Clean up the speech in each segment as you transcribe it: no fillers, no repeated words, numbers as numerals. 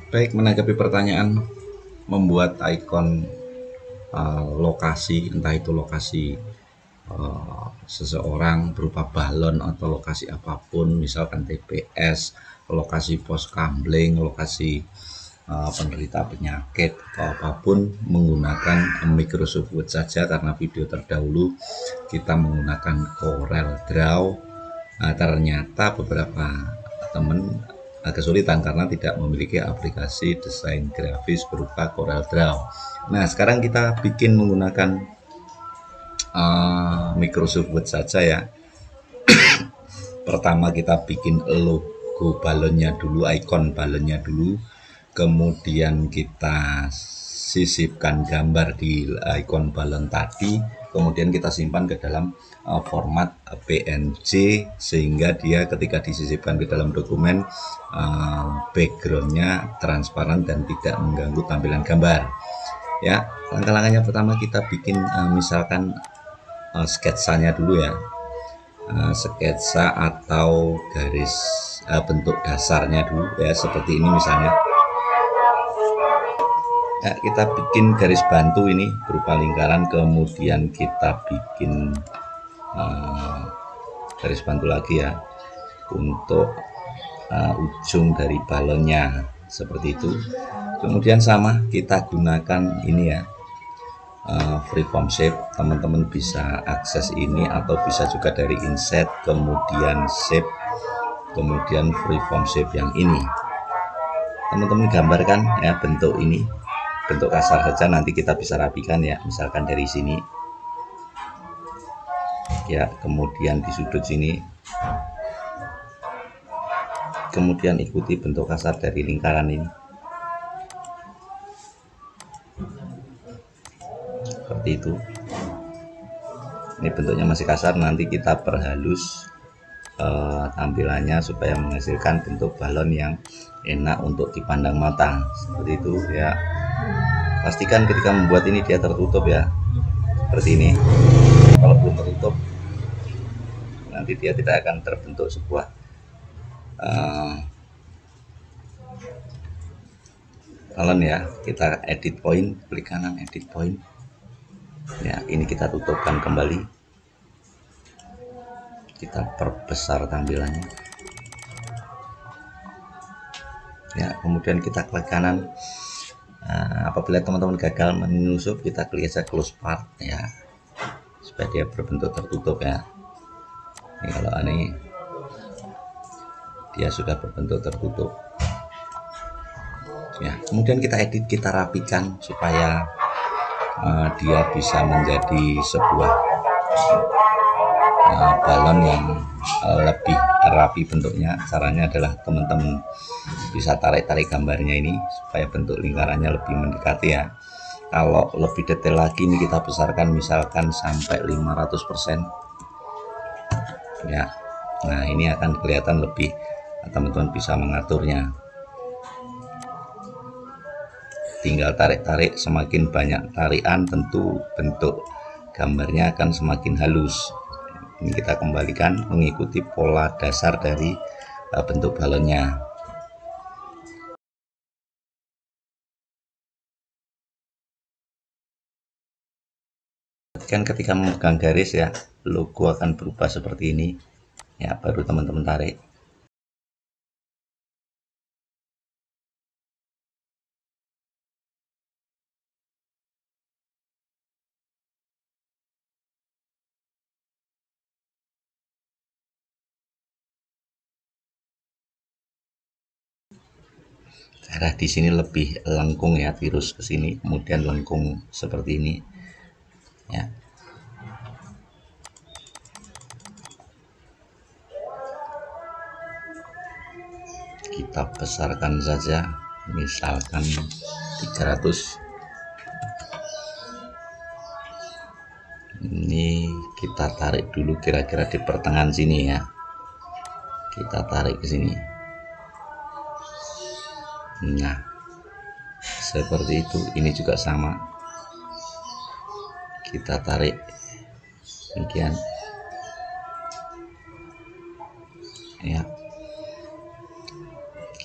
Baik, menanggapi pertanyaan membuat ikon lokasi, entah itu lokasi seseorang berupa balon atau lokasi apapun, misalkan TPS, lokasi pos kamling, lokasi penderita penyakit atau apapun, menggunakan Microsoft Word saja, karena video terdahulu kita menggunakan Corel Draw. Ternyata beberapa teman kesulitan karena tidak memiliki aplikasi desain grafis berupa Corel Draw. Nah, sekarang kita bikin menggunakan Microsoft Word saja ya. Pertama kita bikin logo balonnya dulu, ikon balonnya dulu, kemudian kita sisipkan gambar di ikon balon tadi, kemudian kita simpan ke dalam format PNG sehingga dia ketika disisipkan ke dalam dokumen backgroundnya transparan dan tidak mengganggu tampilan gambar. Ya, langkah-langkahnya pertama kita bikin misalkan sketsanya dulu ya. Sketsa atau garis bentuk dasarnya dulu ya, seperti ini misalnya. Ya, kita bikin garis bantu ini berupa lingkaran, kemudian kita bikin garis bantu lagi ya untuk ujung dari balonnya, seperti itu. Kemudian sama kita gunakan ini ya, freeform shape. Teman-teman bisa akses ini atau bisa juga dari inset, kemudian shape, kemudian freeform shape yang ini. Teman-teman gambarkan ya bentuk ini, bentuk kasar saja, nanti kita bisa rapikan ya, misalkan dari sini ya, kemudian di sudut sini, kemudian ikuti bentuk kasar dari lingkaran ini seperti itu. Ini bentuknya masih kasar, nanti kita perhalus tampilannya supaya menghasilkan bentuk balon yang enak untuk dipandang mata, seperti itu ya. Pastikan ketika membuat ini dia tertutup ya, seperti ini. Kalau belum tertutup nanti dia tidak akan terbentuk sebuah balon ya. Kita edit point, klik kanan edit point ya, ini kita tutupkan kembali, kita perbesar tampilannya ya, kemudian kita klik kanan. Apabila teman-teman gagal menyusup, kita klik saja close part ya, supaya dia berbentuk tertutup ya. Ini kalau ini dia sudah berbentuk tertutup ya. Kemudian kita edit, kita rapikan supaya dia bisa menjadi sebuah balon yang lebih rapi bentuknya. Caranya adalah teman-teman bisa tarik-tarik gambarnya ini supaya bentuk lingkarannya lebih mendekati ya. Kalau lebih detail lagi ini kita besarkan misalkan sampai 500% ya. Nah, ini akan kelihatan lebih, teman-teman bisa mengaturnya. Tinggal tarik-tarik, semakin banyak tarikan tentu bentuk gambarnya akan semakin halus. Ini kita kembalikan mengikuti pola dasar dari bentuk balonnya. Kan ketika memegang garis ya, logo akan berubah seperti ini ya, baru teman-teman tarik. Daerah di sini lebih lengkung ya, tirus ke sini, kemudian lengkung seperti ini ya. Kita besarkan saja, misalkan 300. Ini kita tarik dulu kira-kira di pertengahan sini ya, kita tarik ke sini. Nah, seperti itu. Ini juga sama, kita tarik demikian ya.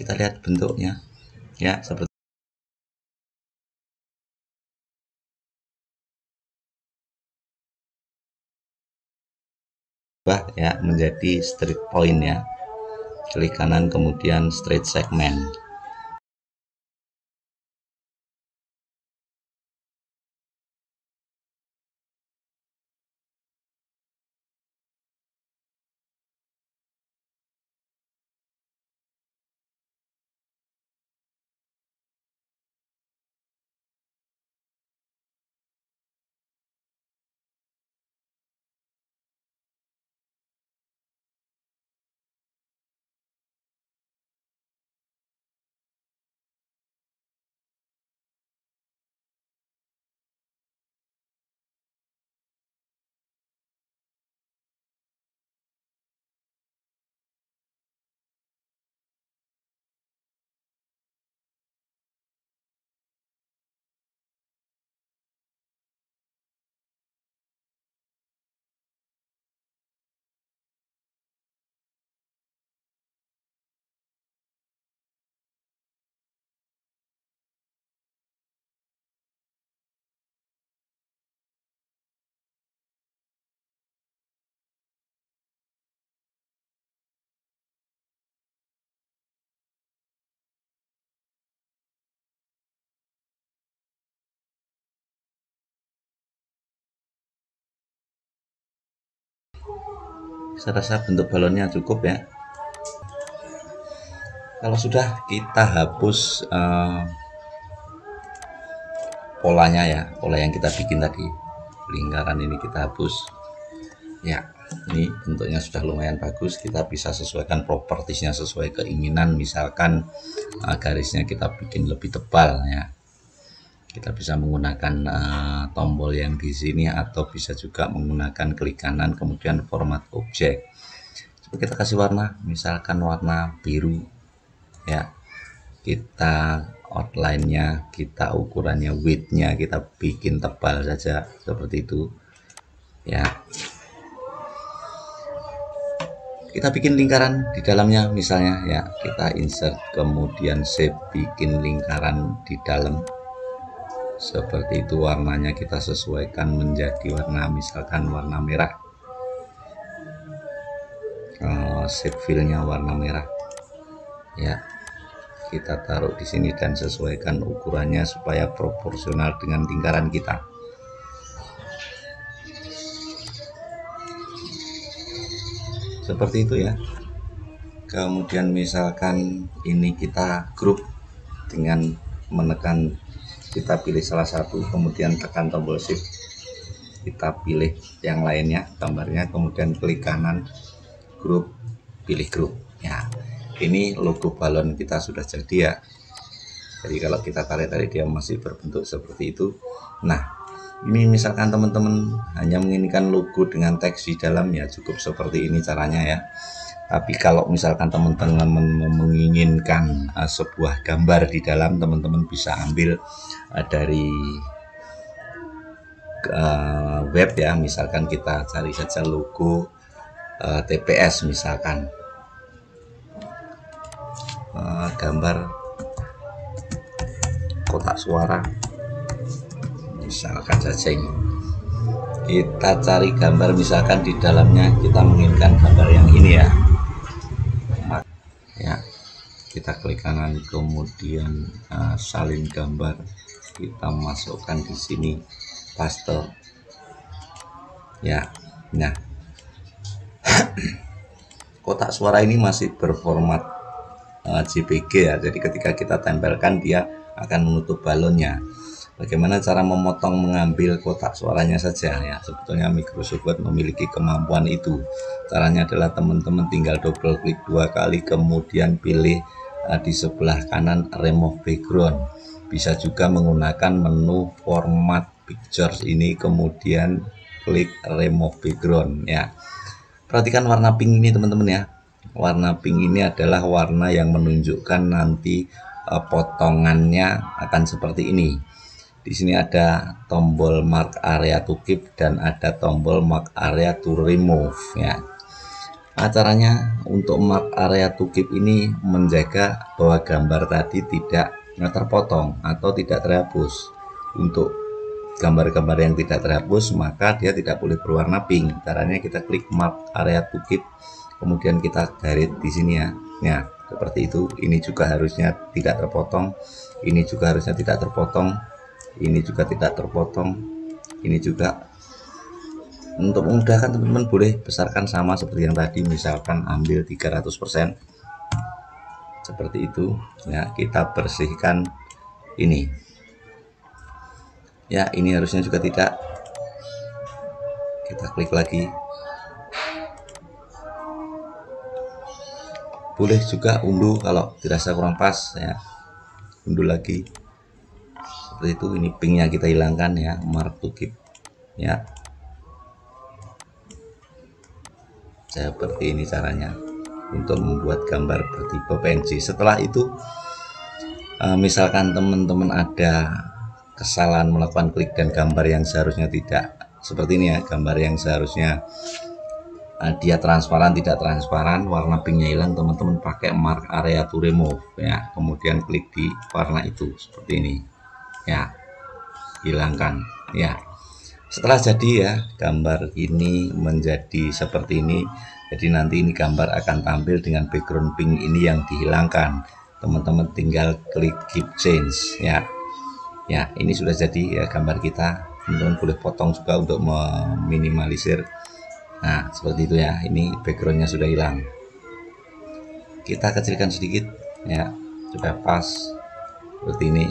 Kita lihat bentuknya ya, seperti ya, menjadi straight point ya. Klik kanan kemudian straight segment. Saya rasa bentuk balonnya cukup ya. Kalau sudah, kita hapus polanya ya, pola yang kita bikin tadi, lingkaran ini kita hapus ya. Ini bentuknya sudah lumayan bagus, kita bisa sesuaikan propertiesnya sesuai keinginan. Misalkan garisnya kita bikin lebih tebal ya, kita bisa menggunakan tombol yang di sini, atau bisa juga menggunakan klik kanan kemudian format objek. Coba kita kasih warna, misalkan warna biru ya. Kita outline-nya, kita ukurannya, width-nya kita bikin tebal saja seperti itu ya. Kita bikin lingkaran di dalamnya misalnya ya, kita insert kemudian shape, bikin lingkaran di dalam seperti itu. Warnanya kita sesuaikan menjadi warna, misalkan warna merah, shape fill-nya warna merah ya. Kita taruh di sini dan sesuaikan ukurannya supaya proporsional dengan lingkaran kita. Seperti itu ya. Kemudian misalkan ini kita grup dengan menekan, kita pilih salah satu kemudian tekan tombol shift, kita pilih yang lainnya gambarnya, kemudian klik kanan grup, pilih grup ya. Ini logo balon kita sudah jadi ya. Jadi kalau kita tarik-tarik dia masih berbentuk seperti itu. Nah, ini misalkan teman-teman hanya menginginkan logo dengan teks di dalam ya, cukup seperti ini caranya ya. Tapi kalau misalkan teman-teman menginginkan sebuah gambar di dalam, teman-teman bisa ambil dari web ya. Misalkan kita cari saja logo TPS misalkan, gambar kotak suara misalkan saja ini. Kita cari gambar misalkan di dalamnya kita menginginkan gambar yang ini ya, kita klik kanan kemudian salin gambar, kita masukkan di sini paste ya. Nah, kotak suara ini masih berformat JPG ya, jadi ketika kita tempelkan dia akan menutup balonnya. Bagaimana cara memotong mengambil kotak suaranya saja ya, sebetulnya Microsoft Word memiliki kemampuan itu. Caranya adalah teman-teman tinggal double klik 2 kali kemudian pilih di sebelah kanan remove background. Bisa juga menggunakan menu format pictures ini kemudian klik remove background ya. Perhatikan warna pink ini teman-teman ya. Warna pink ini adalah warna yang menunjukkan nanti potongannya akan seperti ini. Di sini ada tombol mark area to keep dan ada tombol mark area to remove ya. Caranya untuk mark area to keep ini menjaga bahwa gambar tadi tidak terpotong atau tidak terhapus. Untuk gambar-gambar yang tidak terhapus maka dia tidak boleh berwarna pink. Caranya kita klik mark area to keep, kemudian kita garis di sini ya. Nah, seperti itu. Ini juga harusnya tidak terpotong, ini juga harusnya tidak terpotong, ini juga tidak terpotong, ini juga. Untuk memudahkan teman-teman boleh besarkan sama seperti yang tadi, misalkan ambil 300% seperti itu ya. Kita bersihkan ini ya, ini harusnya juga tidak. Kita klik lagi, boleh juga unduh kalau dirasa kurang pas ya, unduh lagi seperti itu. Ini pinknya kita hilangkan ya, mark to keep ya. Seperti ini caranya untuk membuat gambar bertipe PNG. Setelah itu misalkan teman-teman ada kesalahan melakukan klik dan gambar yang seharusnya tidak seperti ini ya, gambar yang seharusnya dia transparan tidak transparan, warna pinknya hilang, teman-teman pakai mark area to remove ya, kemudian klik di warna itu seperti ini ya, hilangkan ya. Setelah jadi ya, gambar ini menjadi seperti ini. Jadi nanti ini gambar akan tampil dengan background pink ini yang dihilangkan. Teman-teman tinggal klik keep change ya. Ya, ini sudah jadi ya gambar kita. Teman-teman boleh potong juga untuk meminimalisir. Nah, seperti itu ya. Ini backgroundnya sudah hilang. Kita kecilkan sedikit ya, supaya pas seperti ini.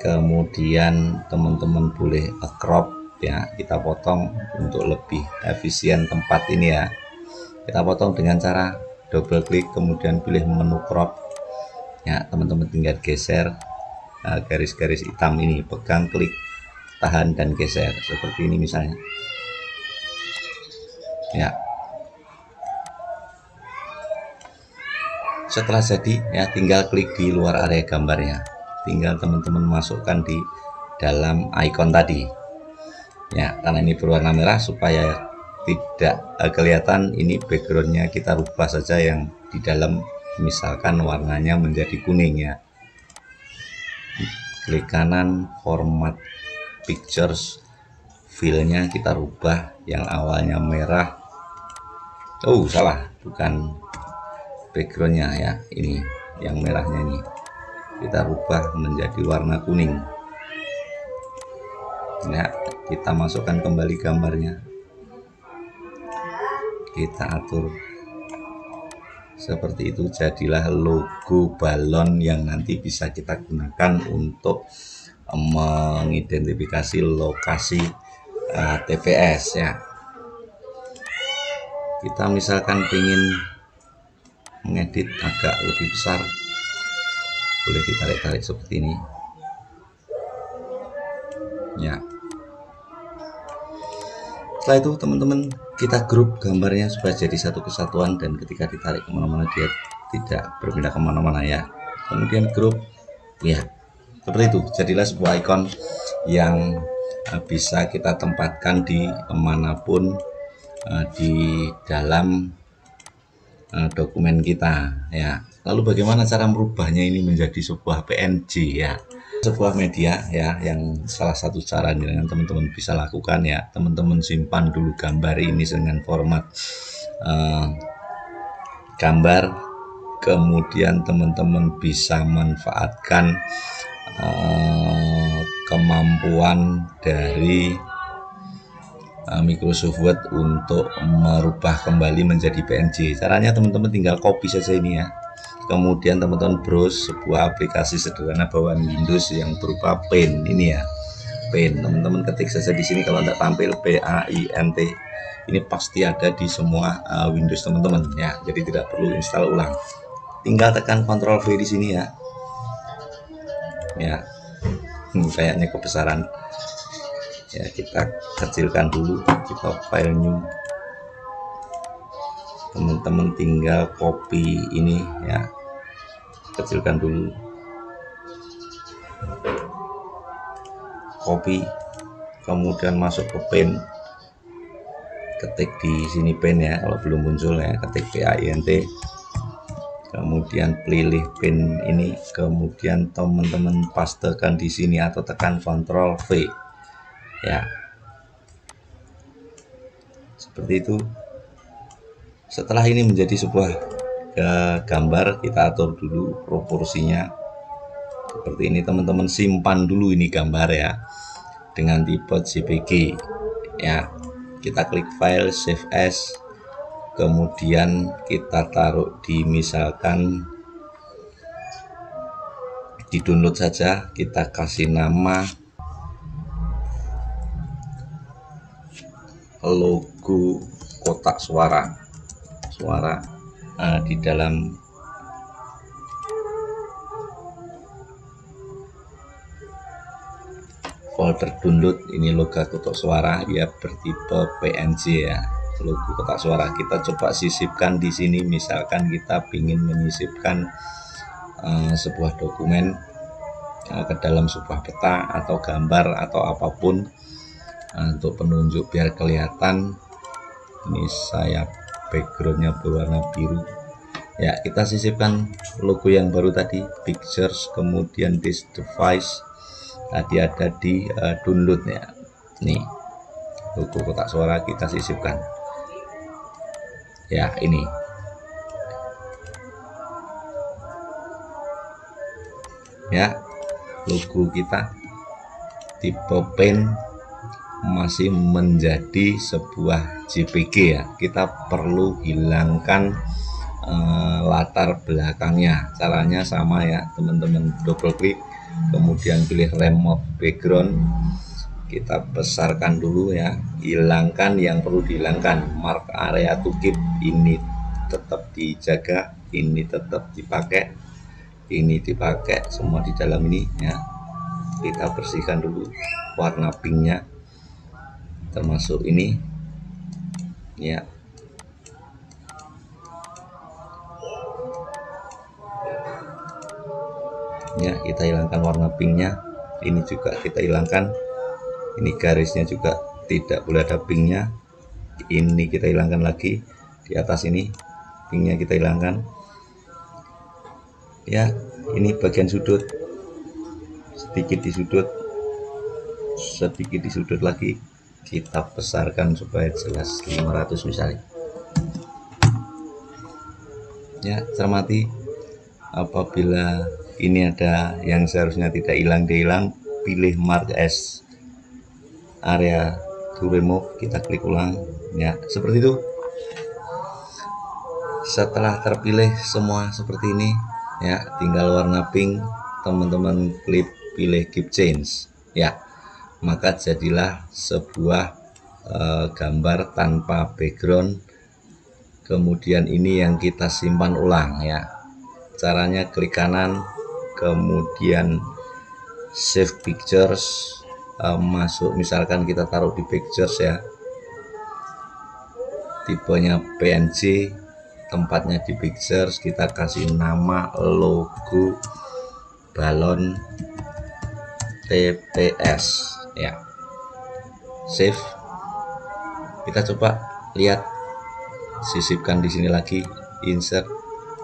Kemudian teman-teman boleh crop ya, kita potong untuk lebih efisien tempat ini ya. Kita potong dengan cara double klik kemudian pilih menu crop ya. Teman-teman tinggal geser garis-garis hitam ini, pegang klik tahan dan geser seperti ini misalnya ya. Setelah jadi ya, tinggal klik di luar area gambarnya, tinggal teman-teman masukkan di dalam icon tadi ya. Karena ini berwarna merah supaya tidak kelihatan, ini backgroundnya kita rubah saja yang di dalam, misalkan warnanya menjadi kuning ya. Klik kanan, format pictures, filenya kita rubah yang awalnya merah. Oh salah, bukan backgroundnya ya, ini yang merahnya ini kita rubah menjadi warna kuning ya. Kita masukkan kembali gambarnya, kita atur seperti itu. Jadilah logo balon yang nanti bisa kita gunakan untuk mengidentifikasi lokasi TPS ya. Kita misalkan ingin mengedit agak lebih besar, boleh ditarik-tarik seperti ini ya. Setelah itu teman-teman kita grup gambarnya supaya jadi satu kesatuan, dan ketika ditarik kemana-mana dia tidak berpindah kemana-mana ya. Kemudian grup ya, seperti itu jadilah sebuah ikon yang bisa kita tempatkan di manapun di dalam dokumen kita ya. Lalu bagaimana cara merubahnya ini menjadi sebuah PNG ya, sebuah media ya, yang salah satu cara yang teman-teman bisa lakukan ya. Teman-teman simpan dulu gambar ini dengan format gambar, kemudian teman-teman bisa manfaatkan kemampuan dari Microsoft Word untuk merubah kembali menjadi PNG. Caranya teman-teman tinggal copy saja ini ya, kemudian teman-teman browse sebuah aplikasi sederhana bawaan Windows yang berupa Paint ini ya. Paint, teman-teman ketik saja di sini. Kalau tidak tampil PAINT, ini pasti ada di semua Windows teman-teman ya, jadi tidak perlu install ulang. Tinggal tekan Ctrl V di sini ya. Ya, kayaknya kebesaran ya, kita kecilkan dulu, kita file new. Teman-teman tinggal copy ini ya, kecilkan dulu, copy, kemudian masuk ke Paint, ketik di sini pin ya, kalau belum muncul ya ketik PINT, kemudian pilih pin ini, kemudian teman-teman pastekan di sini atau tekan Ctrl V ya, seperti itu. Setelah ini menjadi sebuah gambar, kita atur dulu proporsinya seperti ini. Teman-teman simpan dulu ini gambar ya dengan tipe JPG ya. Kita klik file, save as, kemudian kita taruh di, misalkan di download saja, kita kasih nama logo kotak suara di dalam folder download. Ini logo kotak suara ya, bertipe PNG ya, logo kotak suara. Kita coba sisipkan di sini, misalkan kita ingin menyisipkan sebuah dokumen ke dalam sebuah peta atau gambar atau apapun untuk penunjuk biar kelihatan. Ini saya backgroundnya berwarna biru ya, kita sisipkan logo yang baru tadi, pictures, kemudian this device tadi ada di download ya. Nih logo kotak suara kita sisipkan ya, ini ya logo kita tipe pen masih menjadi sebuah JPG ya. Kita perlu hilangkan latar belakangnya. Caranya sama ya teman-teman, double klik kemudian pilih remove background, kita besarkan dulu ya, hilangkan yang perlu dihilangkan. Mark area to keep ini tetap dijaga, ini tetap dipakai, ini dipakai, semua di dalam ini ya. Kita bersihkan dulu warna pinknya termasuk ini ya. Ya, kita hilangkan warna pinknya, ini juga kita hilangkan, ini garisnya juga tidak boleh ada pinknya, ini kita hilangkan lagi, di atas ini pinknya kita hilangkan ya. Ini bagian sudut, sedikit di sudut, sedikit di sudut lagi, kita besarkan supaya jelas 500 misalnya ya. Cermati apabila ini ada yang seharusnya tidak hilang, dia hilang, pilih mark as area to remove, kita klik ulang ya, seperti itu. Setelah terpilih semua seperti ini ya, tinggal warna pink, teman-teman klik pilih keep change ya, maka jadilah sebuah gambar tanpa background. Kemudian ini yang kita simpan ulang ya. Caranya klik kanan, kemudian save pictures, masuk, misalkan kita taruh di pictures ya, tipenya PNG, tempatnya di pictures, kita kasih nama logo balon TPS ya, save. Kita coba lihat, sisipkan di sini lagi, insert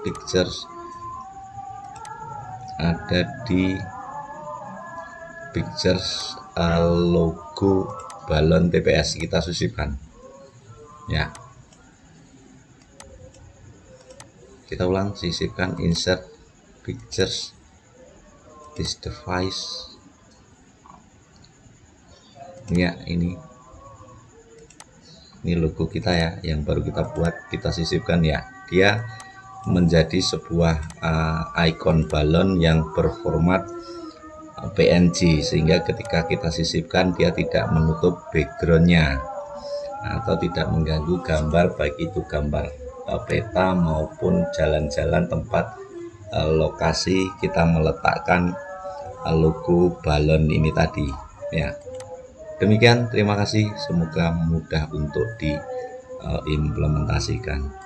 pictures, ada di pictures logo balon TPS, kita sisipkan ya. Kita ulang, sisipkan, insert pictures, this device ya, ini logo kita ya, yang baru kita buat, kita sisipkan ya. Dia menjadi sebuah icon balon yang berformat PNG, sehingga ketika kita sisipkan dia tidak menutup backgroundnya atau tidak mengganggu gambar, baik itu gambar peta maupun jalan-jalan tempat lokasi kita meletakkan logo balon ini tadi ya. Demikian, terima kasih, semoga mudah untuk diimplementasikan.